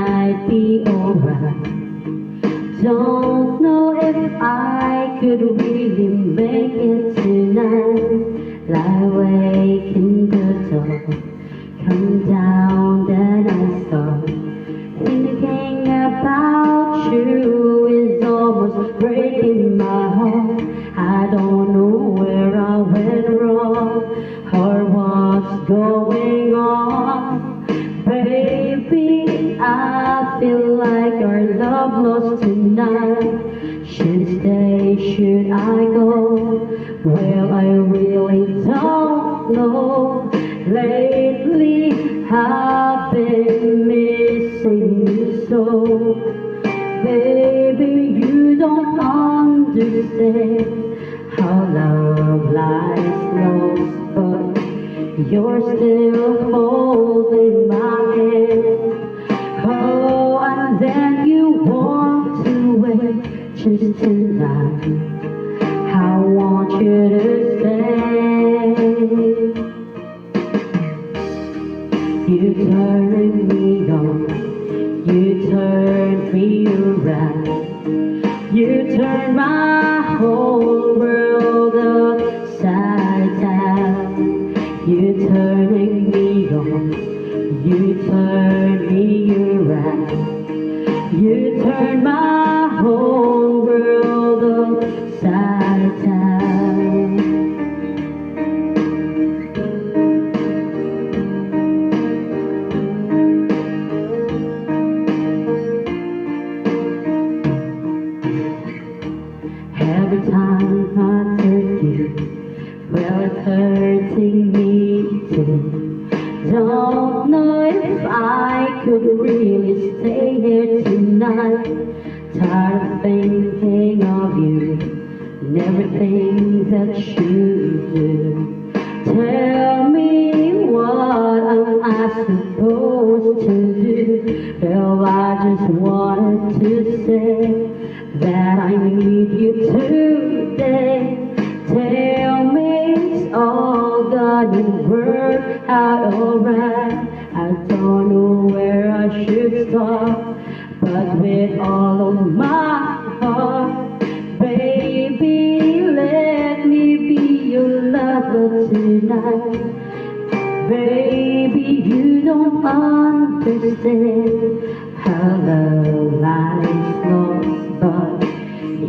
might be alright. Don't know if I could really make it tonight. Lie awake in the dark, come down, then I start thinking about you is almost breaking my heart. I don't know where I went wrong or what's going on. Baby, I feel like our love lost tonight. Should stay, should I go? Well, I really don't know. Lately, I've been missing you so. Baby, you don't understand how love lies lost, but you're still holding my hand. Oh, and then you walked away just tonight. I want you to stay. You turned me on, you turned me around, you turned my whole world upside down. You turning me on, you turned me around, you turned my whole world upside down. Every time I hurt you, well, it's hurting me too. Don't know if I could really stay here tonight. Tired of thinking of you and everything that you do. Tell me, what am I supposed to do? Well, I just wanted to say that I need you today. Tell me it's all gonna work out alright. I don't know where I should start, but with all of my heart, baby, let me be your lover tonight. Baby, you don't understand how love lies lost, but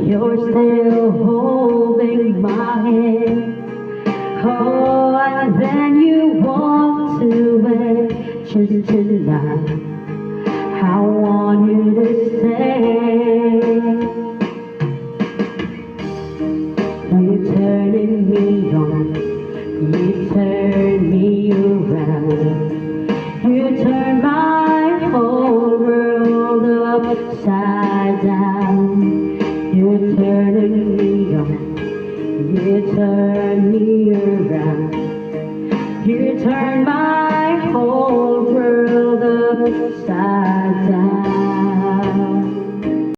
you're still holding my hand. Oh, and then you walked away just tonight. I want you to stay. You turning me on, you turn me around, you turn my whole world upside down. You turning me on, you turn me around, you turn my whole world upside down.